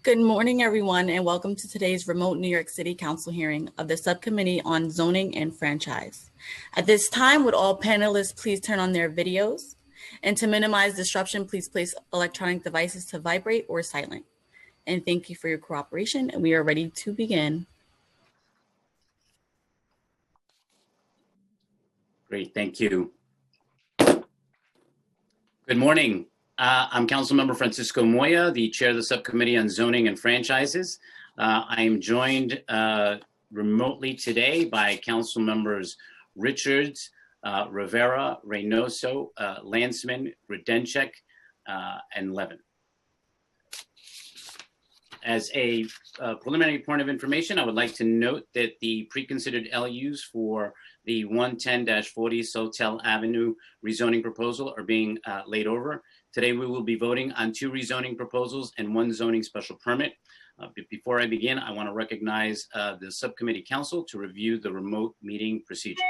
Good morning, everyone, and welcome to today's remote New York City Council hearing of the Subcommittee on Zoning and Franchise. At this time, would all panelists please turn on their videos? And to minimize disruption, please place electronic devices to vibrate or silent. And thank you for your cooperation, and we are ready to begin. Great, thank you. Good morning. I'm Councilmember Francisco Moya, the chair of the Subcommittee on Zoning and Franchises. I am joined remotely today by Council Members Richards, Rivera, Reynoso, Landsman, Rudenchik, and Levin. As a preliminary point of information, I would like to note that the pre-considered LUs for the 110-40 Sotel Avenue rezoning proposal are being laid over. Today, we will be voting on 2 rezoning proposals and 1 zoning special permit. Before I begin, I want to recognize the subcommittee council to review the remote meeting procedures.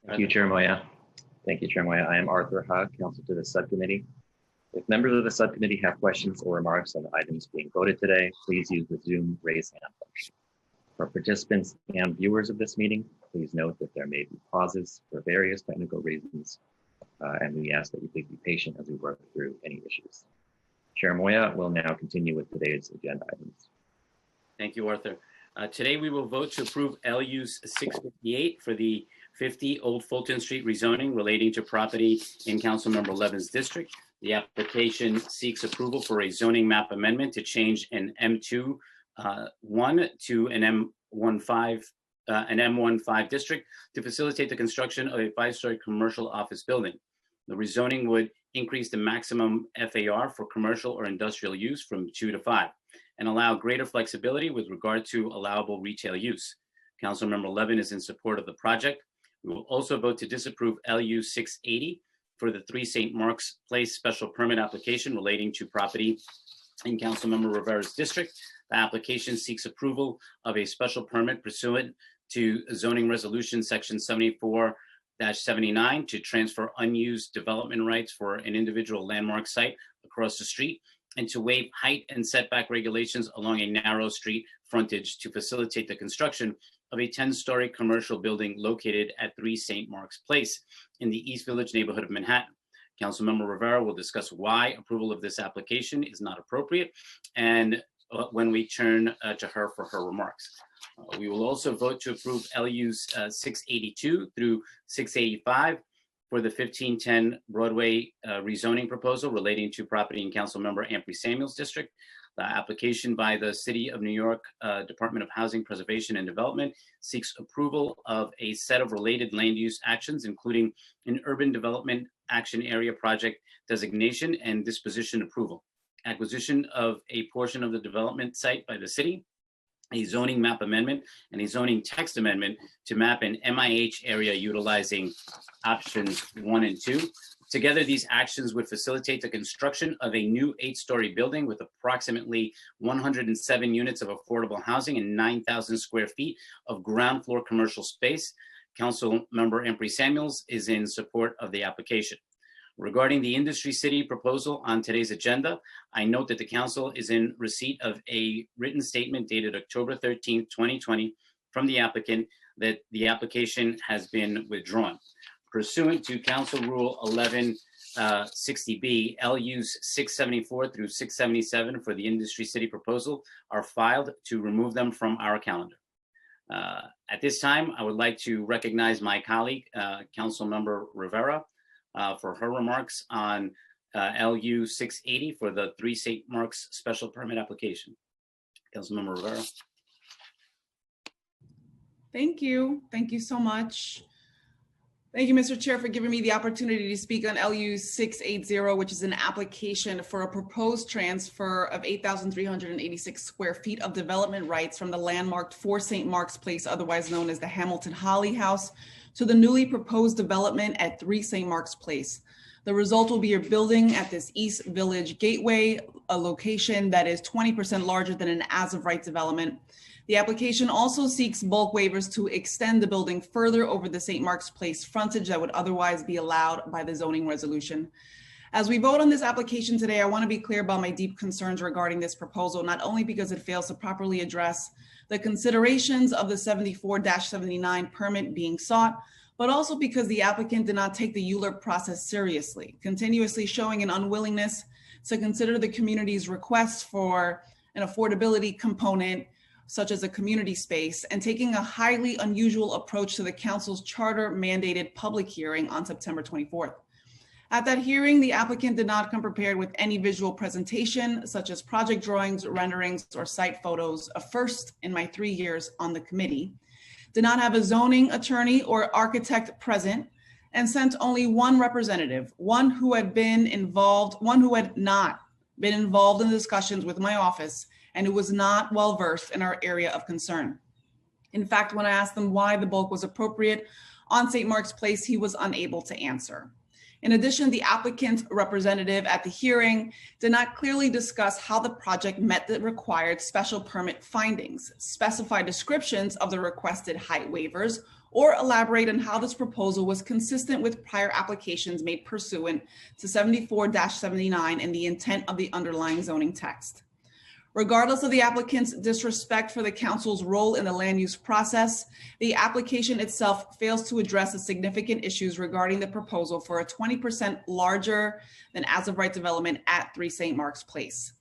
Thank you, Chair Moya. Thank you, Chair Moya. I am Arthur Hogg, counsel to the subcommittee. If members of the subcommittee have questions or remarks on the items being voted today, please use the Zoom raise hand function. For participants and viewers of this meeting, please note that there may be pauses for various technical reasons, and we ask that you please be patient as we work through any issues. Chair Moya will now continue with today's agenda items. Thank you, Arthur. Today we will vote to approve LUs 658 for the 50 Old Fulton Street rezoning relating to property in Councilmember Levin's district. The application seeks approval for a zoning map amendment to change an M2-1 to an M15 district to facilitate the construction of a 5-story commercial office building. The rezoning would increase the maximum FAR for commercial or industrial use from 2 to 5 and allow greater flexibility with regard to allowable retail use. Councilmember Levin is in support of the project. We will also vote to disapprove LU 680 for the 3 St. Mark's Place special permit application relating to property in Councilmember Rivera's district. The application seeks approval of a special permit pursuant to zoning resolution section 74-79 to transfer unused development rights for an individual landmark site across the street and to waive height and setback regulations along a narrow street frontage to facilitate the construction of a 10-story commercial building located at 3 St. Mark's Place in the East Village neighborhood of Manhattan. Councilmember Rivera will discuss why approval of this application is not appropriate and when we turn to her for her remarks. We will also vote to approve LUs 682 through 685 for the 1510 Broadway rezoning proposal relating to property in Councilmember Ampry Samuel's district. The application by the City of New York Department of Housing Preservation and Development seeks approval of a set of related land use actions, including an urban development action area project designation and disposition approval, acquisition of a portion of the development site by the city, a zoning map amendment, and a zoning text amendment to map an MIH area utilizing options 1 and 2. Together, these actions would facilitate the construction of a new 8-story building with approximately 107 units of affordable housing and 9,000 square feet of ground floor commercial space. Councilmember Ampry Samuels is in support of the application. Regarding the Industry City proposal on today's agenda, I note that the council is in receipt of a written statement dated October 13th, 2020 from the applicant that the application has been withdrawn. Pursuant to Council Rule 1160B, LUs 674 through 677 for the Industry City proposal are filed to remove them from our calendar. At this time, I would like to recognize my colleague, Councilmember Rivera, for her remarks on LU 680 for the 3 St. Mark's special permit application. Councilmember Rivera. Thank you. Thank you so much. Thank you, Mr. Chair, for giving me the opportunity to speak on LU 680, which is an application for a proposed transfer of 8,386 square feet of development rights from the landmarked 4 St. Mark's Place, otherwise known as the Hamilton Holly House, to the newly proposed development at 3 St. Mark's Place. The result will be a building at this East Village Gateway, a location that is 20% larger than an as-of-right development. The application also seeks bulk waivers to extend the building further over the St. Mark's Place frontage that would otherwise be allowed by the zoning resolution. As we vote on this application today, I want to be clear about my deep concerns regarding this proposal, not only because it fails to properly address the considerations of the 74-79 permit being sought, but also because the applicant did not take the ULURP process seriously, continuously showing an unwillingness to consider the community's requests for an affordability component, such as a community space, and taking a highly unusual approach to the council's charter mandated public hearing on September 24th. At that hearing, the applicant did not come prepared with any visual presentation, such as project drawings, renderings, or site photos, a first in my 3 years on the committee, did not have a zoning attorney or architect present, and sent only one representative, one who had not been involved in discussions with my office and who was not well versed in our area of concern. In fact, when I asked him why the bulk was appropriate on St. Mark's Place, he was unable to answer. In addition, the applicant's representative at the hearing did not clearly discuss how the project met the required special permit findings, specify descriptions of the requested height waivers, or elaborate on how this proposal was consistent with prior applications made pursuant to 74-79 and the intent of the underlying zoning text. Regardless of the applicant's disrespect for the council's role in the land use process, the application itself fails to address the significant issues regarding the proposal for a 20% larger than as-of-right development at 3 St. Mark's Place.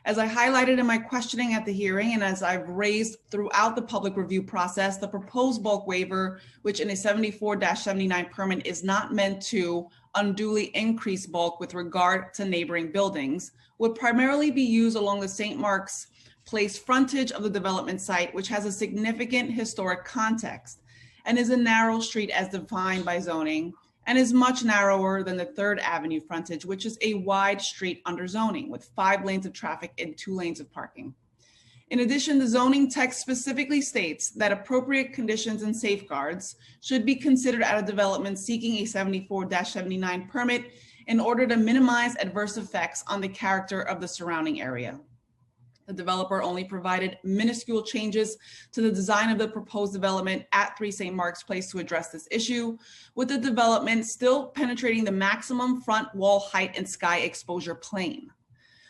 As I highlighted in my questioning at the hearing, and as I've raised throughout the public review process, the proposed bulk waiver, which in a 74-79 permit is not meant to unduly increase bulk with regard to neighboring buildings, would primarily be used along the St. Mark's Place frontage of the development site, which has a significant historic context and is a narrow street as defined by zoning, and is much narrower than the 3rd Avenue frontage, which is a wide street under zoning with 5 lanes of traffic and 2 lanes of parking. In addition, the zoning text specifically states that appropriate conditions and safeguards should be considered at a development seeking a 74-79 permit in order to minimize adverse effects on the character of the surrounding area. The developer only provided minuscule changes to the design of the proposed development at 3 St. Mark's Place to address this issue, with the development still penetrating the maximum front wall height and sky exposure plane.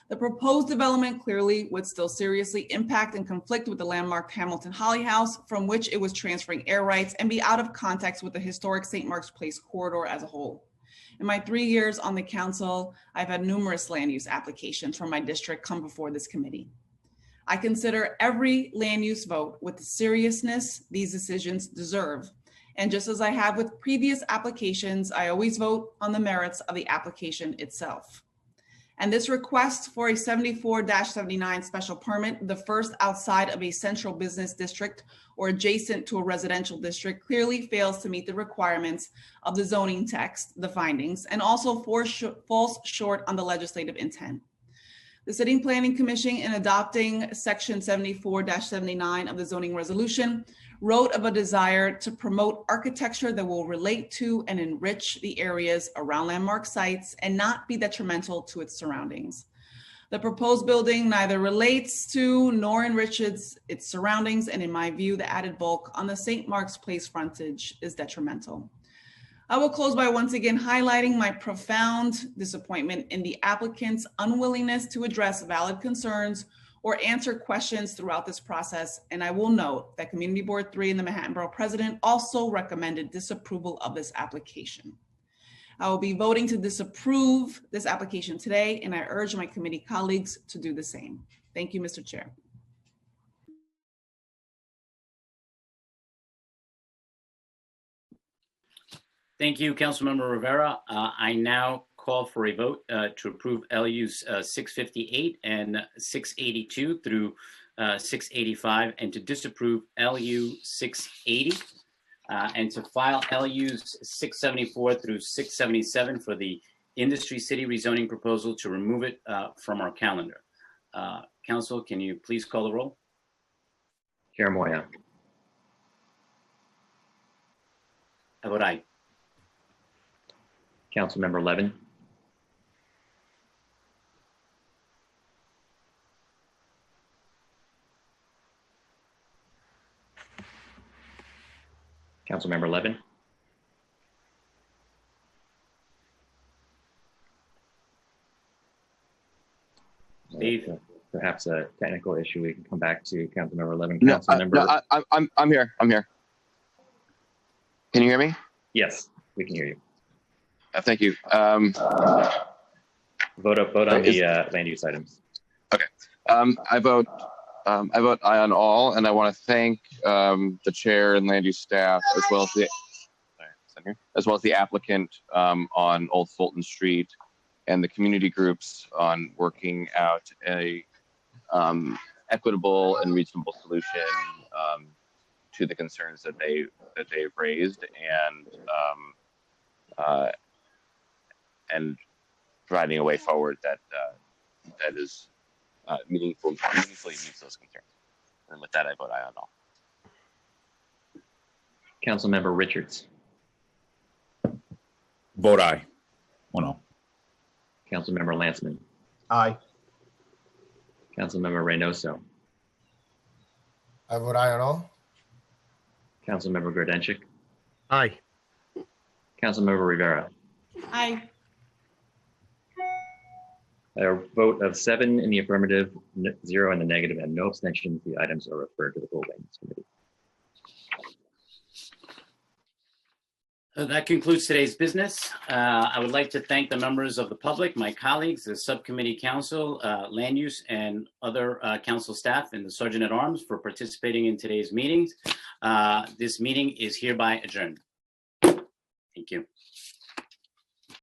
The proposed development clearly would still seriously impact and conflict with the landmark Hamilton Holly House, from which it was transferring air rights, and be out of context with the historic St. Mark's Place corridor as a whole. In my 3 years on the council, I've had numerous land use applications from my district come before this committee. I consider every land use vote with the seriousness these decisions deserve. And just as I have with previous applications, I always vote on the merits of the application itself. And this request for a 74-79 special permit, the first outside of a central business district or adjacent to a residential district, clearly fails to meet the requirements of the zoning text, the findings, and also falls short on the legislative intent. The Sitting Planning Commission, in adopting Section 74-79 of the zoning resolution, wrote of a desire to promote architecture that will relate to and enrich the areas around landmark sites and not be detrimental to its surroundings. The proposed building neither relates to nor enriches its surroundings, and in my view, the added bulk on the St. Mark's Place frontage is detrimental. I will close by once again highlighting my profound disappointment in the applicant's unwillingness to address valid concerns or answer questions throughout this process. And I will note that Community Board 3 and the Manhattan Borough President also recommended disapproval of this application. I will be voting to disapprove this application today, and I urge my committee colleagues to do the same. Thank you, Mr. Chair. Thank you, Councilmember Rivera. I now call for a vote to approve LUs 658 and 682 through 685, and to disapprove LU 680, and to file LUs 674 through 677 for the Industry City rezoning proposal to remove it from our calendar. Council, can you please call the roll? Chair Moya. How about aye? Councilmember Levin. Councilmember Levin. Steve. Perhaps a technical issue. We can come back to Councilmember Levin. No, Councilmember. I'm here. I'm here. Can you hear me? Yes, we can hear you. Thank you. Vote on the land use items. Okay. I vote aye on all, and I want to thank the chair and land use staff as well as the applicant on Old Fulton Street and the community groups on working out a equitable and reasonable solution to the concerns that they've raised, and providing a way forward that is meaningfully meets those concerns. And with that, I vote aye on all. Councilmember Richards. Vote aye on all. Councilmember Lanceman. Aye. Councilmember Reynoso. I vote aye on all. Councilmember Grodenchik. Aye. Councilmember Rivera. Aye. A vote of 7 in the affirmative, 0 in the negative, and no abstentions. The items are referred to the full land use committee. That concludes today's business. I would like to thank the members of the public, my colleagues, the subcommittee council, land use, and other council staff and the Sergeant at Arms for participating in today's meetings. This meeting is hereby adjourned. Thank you.